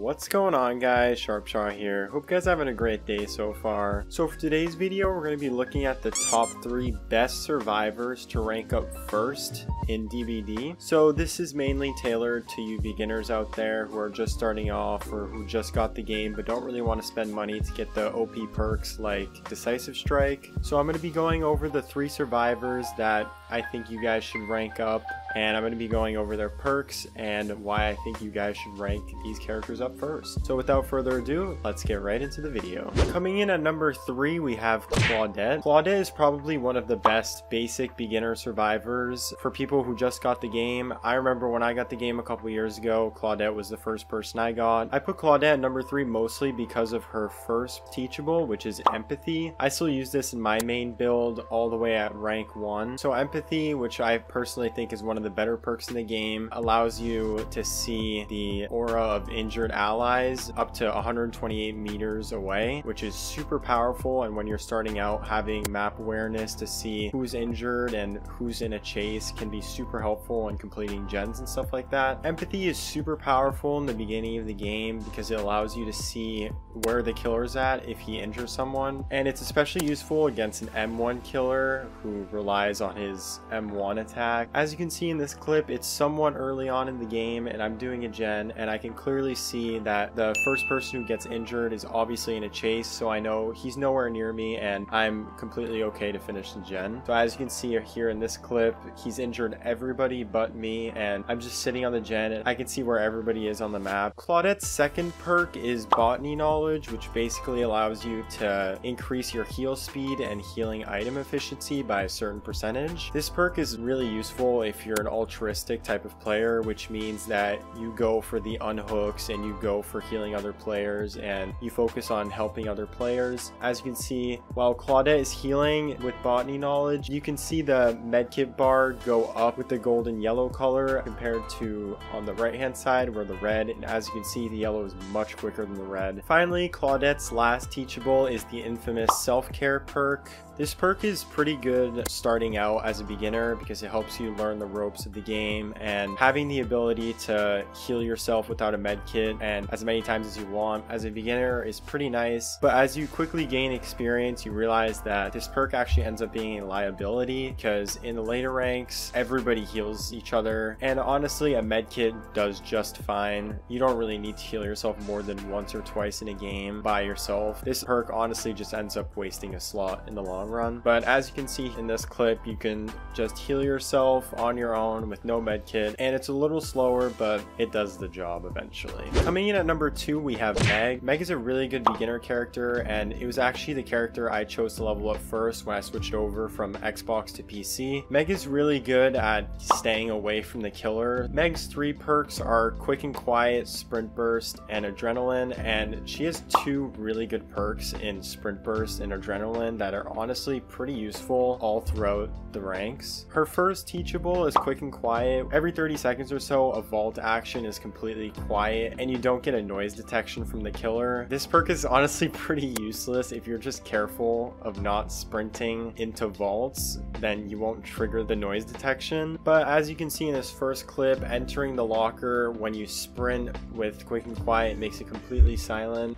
What's going on, guys? Sharpshaw here. Hope you guys are having a great day so far. So for today's video, we're going to be looking at the top 3 best survivors to rank up first in DBD. So this is mainly tailored to you beginners out there who are just starting off or who just got the game but don't really want to spend money to get the OP perks like Decisive Strike. So I'm going to be going over the 3 survivors that I think you guys should rank up, and I'm going to be going over their perks and why I think you guys should rank these characters up first. So without further ado, let's get right into the video. Coming in at number 3, we have Claudette. Claudette is probably one of the best basic beginner survivors for people who just got the game. I remember when I got the game a couple years ago, Claudette was the first person I got. I put Claudette at number 3 mostly because of her first teachable, which is empathy. I still use this in my main build all the way at rank 1. So empathy, which I personally think is one of the better perks in the game, allows you to see the aura of injured allies up to 128 meters away, which is super powerful. And when you're starting out, having map awareness to see who's injured and who's in a chase can be super helpful in completing gens and stuff like that. Empathy is super powerful in the beginning of the game because it allows you to see where the killer's at if he injures someone, and it's especially useful against an M1 killer who relies on his M1 attack. As you can see in this clip, it's somewhat early on in the game and I'm doing a gen, and I can clearly see that the first person who gets injured is obviously in a chase, so I know he's nowhere near me and I'm completely okay to finish the gen. So as you can see here in this clip, he's injured everybody but me, and I'm just sitting on the gen and I can see where everybody is on the map. Claudette's second perk is Botany Knowledge, which basically allows you to increase your heal speed and healing item efficiency by a certain percentage. This perk is really useful if you're an altruistic type of player, which means that you go for the unhooks and you go for healing other players and you focus on helping other players. As you can see, while Claudette is healing with Botany Knowledge, you can see the medkit bar go up with the gold and yellow color compared to on the right hand side where the red, and as you can see, the yellow is much quicker than the red. Finally, Claudette's last teachable is the infamous self-care perk. This perk is pretty good starting out as a beginner because it helps you learn the ropes of the game, and having the ability to heal yourself without a med kit and as many times as you want as a beginner is pretty nice. But as you quickly gain experience, you realize that this perk actually ends up being a liability because in the later ranks, everybody heals each other, and honestly, a med kit does just fine. You don't really need to heal yourself more than once or twice in a game by yourself. This perk honestly just ends up wasting a slot in the long run. But as you can see in this clip, you can just heal yourself on your own with no med kit, and it's a little slower, but it does the job eventually. Coming in at number 2, we have Meg. Meg is a really good beginner character, and it was actually the character I chose to level up first when I switched over from Xbox to PC. Meg is really good at staying away from the killer. Meg's 3 perks are Quick and Quiet, Sprint Burst, and Adrenaline, and she has 2 really good perks in Sprint Burst and Adrenaline that are honestly pretty useful all throughout the ranks. Her first teachable is Quick and Quiet. Every 30 seconds or so, a vault action is completely quiet and you don't get a noise detection from the killer. This perk is honestly pretty useless. If you're just careful of not sprinting into vaults, then you won't trigger the noise detection. But as you can see in this first clip, entering the locker when you sprint with Quick and Quiet makes it completely silent.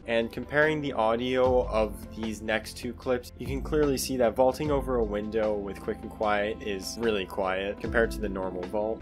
And comparing the audio of these next 2 clips, you can clearly see that vaulting over a window with Quick and Quiet is really quiet compared to the normal vault.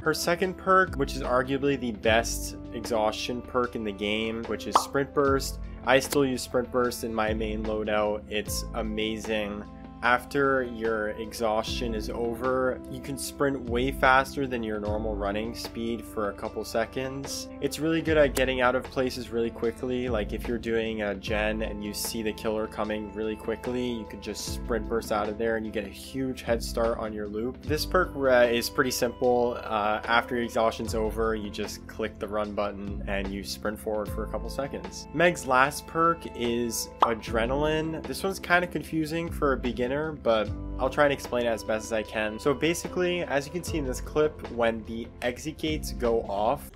Her second perk, which is arguably the best exhaustion perk in the game, which is Sprint Burst. I still use Sprint Burst in my main loadout. It's amazing. After your exhaustion is over, you can sprint way faster than your normal running speed for a couple seconds. It's really good at getting out of places really quickly. Like if you're doing a gen and you see the killer coming really quickly, you could just sprint burst out of there and you get a huge head start on your loop. This perk is pretty simple. After your exhaustion's over, you just click the run button and you sprint forward for a couple seconds. Meg's last perk is Adrenaline. This one's kind of confusing for a beginner, but I'll try and explain it as best as I can. So basically, as you can see in this clip, when the exit gates go off,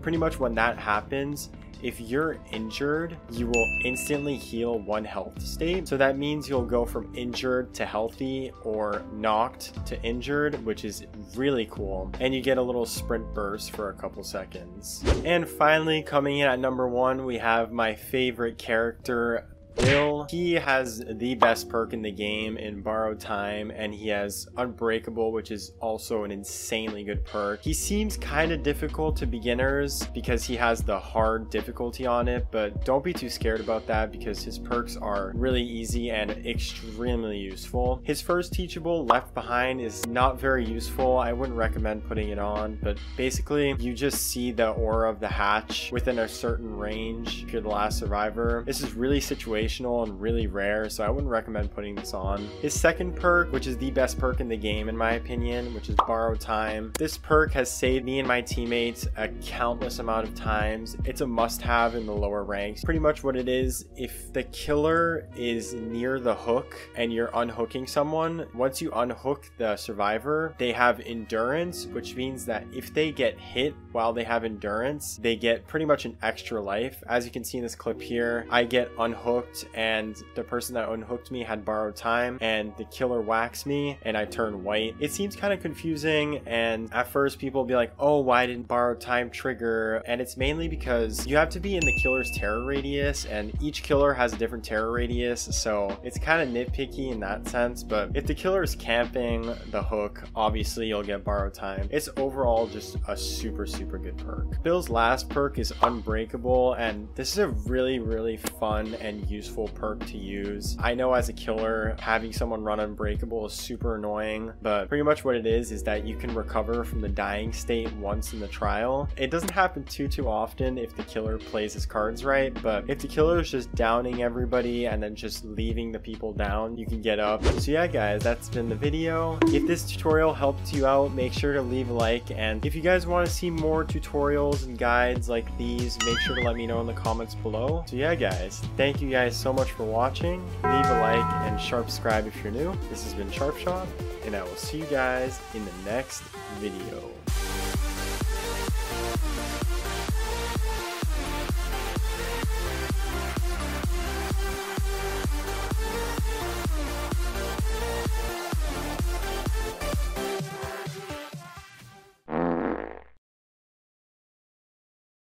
pretty much when that happens, If you're injured, you will instantly heal 1 health state. So that means you'll go from injured to healthy or knocked to injured, which is really cool. And you get a little sprint burst for a couple seconds. And finally, coming in at number 1, we have my favorite character, Bill. He has the best perk in the game in Borrowed Time, and he has Unbreakable, which is also an insanely good perk. He seems kind of difficult to beginners because he has the hard difficulty on it, but don't be too scared about that because his perks are really easy and extremely useful. His first teachable, Left Behind, is not very useful. I wouldn't recommend putting it on, but basically you just see the aura of the hatch within a certain range if you're the last survivor. This is really situational and really rare, so I wouldn't recommend putting this on. His second perk, which is the best perk in the game in my opinion, which is Borrowed Time. This perk has saved me and my teammates a countless amount of times. It's a must-have in the lower ranks. Pretty much what it is, if the killer is near the hook and you're unhooking someone, once you unhook the survivor, they have endurance, which means that if they get hit while they have endurance, they get pretty much an extra life. As you can see in this clip here, I get unhooked and the person that unhooked me had Borrowed Time and the killer whacks me and I turn white. It seems kind of confusing, and at first people will be like, oh, why didn't Borrowed Time trigger? And it's mainly because you have to be in the killer's terror radius, and each killer has a different terror radius, so it's kind of nitpicky in that sense. But if the killer is camping the hook, obviously you'll get Borrowed Time. It's overall just a super good perk. Bill's last perk is Unbreakable, and this is a really fun and useful perk to use. I know as a killer, having someone run Unbreakable is super annoying, but pretty much what it is that you can recover from the dying state once in the trial. It doesn't happen too often if the killer plays his cards right, but if the killer is just downing everybody and then just leaving the people down, you can get up. So yeah guys, that's been the video. If this tutorial helped you out, make sure to leave a like, and if you guys want to see more tutorials and guides like these, make sure to let me know in the comments below. So yeah guys, thank you guys so much for watching. Leave a like and subscribe if you're new. This has been Sharpshot, and I will see you guys in the next video.